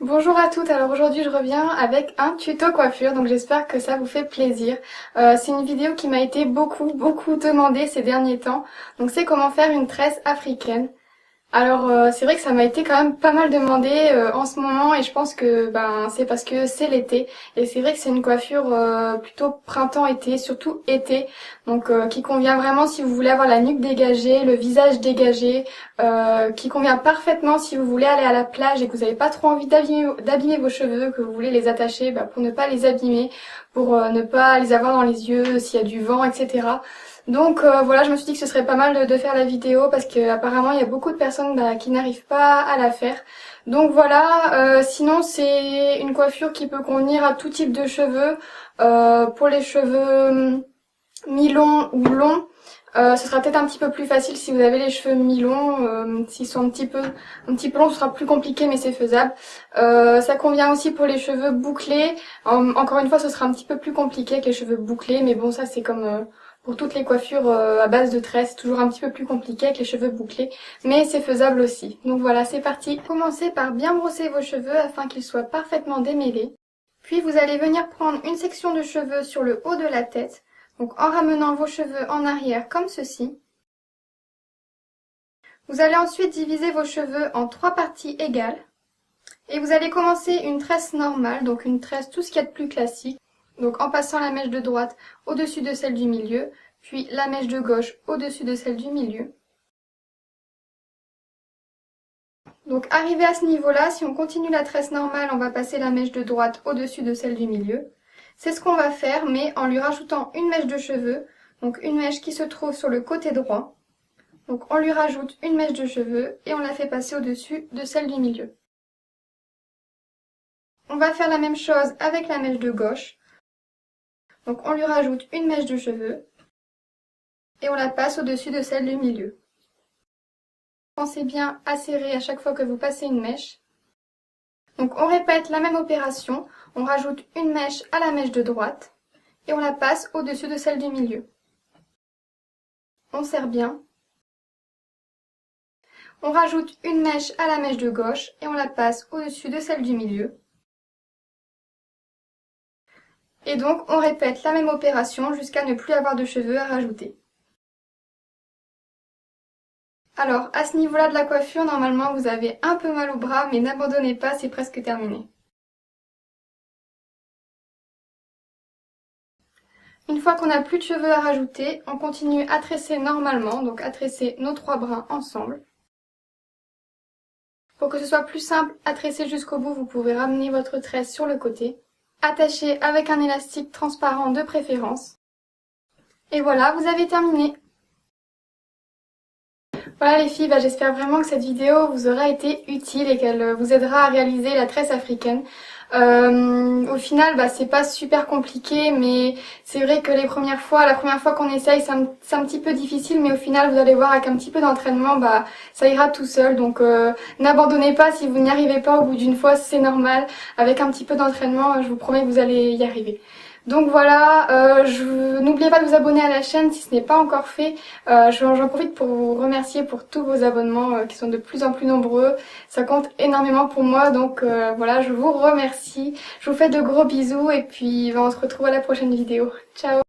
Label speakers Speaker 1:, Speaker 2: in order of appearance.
Speaker 1: Bonjour à toutes, alors aujourd'hui je reviens avec un tuto coiffure, donc j'espère que ça vous fait plaisir. C'est une vidéo qui m'a été beaucoup demandée ces derniers temps, donc c'est comment faire une tresse africaine. Alors c'est vrai que ça m'a été quand même pas mal demandé en ce moment et je pense que c'est parce que c'est l'été et c'est vrai que c'est une coiffure plutôt printemps-été, surtout été, donc qui convient vraiment si vous voulez avoir la nuque dégagée, le visage dégagé, qui convient parfaitement si vous voulez aller à la plage et que vous n'avez pas trop envie d'abîmer vos cheveux, que vous voulez les attacher pour ne pas les abîmer, pour ne pas les avoir dans les yeux s'il y a du vent, etc. Donc voilà, je me suis dit que ce serait pas mal de faire la vidéo parce que apparemment il y a beaucoup de personnes qui n'arrivent pas à la faire. Donc voilà, sinon c'est une coiffure qui peut convenir à tout type de cheveux. Pour les cheveux mi-longs ou longs, ce sera peut-être un petit peu plus facile si vous avez les cheveux mi-longs. S'ils sont un petit peu longs, ce sera plus compliqué mais c'est faisable. Ça convient aussi pour les cheveux bouclés. Encore une fois, ce sera un petit peu plus compliqué avec les cheveux bouclés, mais bon ça c'est comme pour toutes les coiffures à base de tresses, toujours un petit peu plus compliqué avec les cheveux bouclés, mais c'est faisable aussi. Donc voilà, c'est parti. Commencez par bien brosser vos cheveux afin qu'ils soient parfaitement démêlés. Puis vous allez venir prendre une section de cheveux sur le haut de la tête, donc en ramenant vos cheveux en arrière comme ceci. Vous allez ensuite diviser vos cheveux en 3 parties égales. Et vous allez commencer une tresse normale, donc une tresse tout ce qu'il y a de plus classique. Donc en passant la mèche de droite au-dessus de celle du milieu, puis la mèche de gauche au-dessus de celle du milieu. Donc arrivé à ce niveau-là, si on continue la tresse normale, on va passer la mèche de droite au-dessus de celle du milieu. C'est ce qu'on va faire, mais en lui rajoutant une mèche de cheveux, donc une mèche qui se trouve sur le côté droit. Donc on lui rajoute une mèche de cheveux et on la fait passer au-dessus de celle du milieu. On va faire la même chose avec la mèche de gauche. Donc on lui rajoute une mèche de cheveux et on la passe au-dessus de celle du milieu. Pensez bien à serrer à chaque fois que vous passez une mèche. Donc on répète la même opération, on rajoute une mèche à la mèche de droite et on la passe au-dessus de celle du milieu. On serre bien. On rajoute une mèche à la mèche de gauche et on la passe au-dessus de celle du milieu. Et donc on répète la même opération jusqu'à ne plus avoir de cheveux à rajouter. Alors, à ce niveau-là de la coiffure, normalement, vous avez un peu mal au bras, mais n'abandonnez pas, c'est presque terminé. Une fois qu'on n'a plus de cheveux à rajouter, on continue à tresser normalement, donc à tresser nos 3 brins ensemble. Pour que ce soit plus simple à tresser jusqu'au bout, vous pouvez ramener votre tresse sur le côté. Attachez avec un élastique transparent de préférence. Et voilà, vous avez terminé. Voilà les filles, j'espère vraiment que cette vidéo vous aura été utile et qu'elle vous aidera à réaliser la tresse africaine. Au final, c'est pas super compliqué, mais c'est vrai que la première fois qu'on essaye, c'est un petit peu difficile, mais au final, vous allez voir avec un petit peu d'entraînement, ça ira tout seul. Donc n'abandonnez pas si vous n'y arrivez pas au bout d'une fois, c'est normal. Avec un petit peu d'entraînement, je vous promets que vous allez y arriver. Donc voilà, n'oubliez pas de vous abonner à la chaîne si ce n'est pas encore fait. J'en profite pour vous remercier pour tous vos abonnements qui sont de plus en plus nombreux. Ça compte énormément pour moi, donc voilà, je vous remercie. Je vous fais de gros bisous et puis on se retrouve à la prochaine vidéo. Ciao!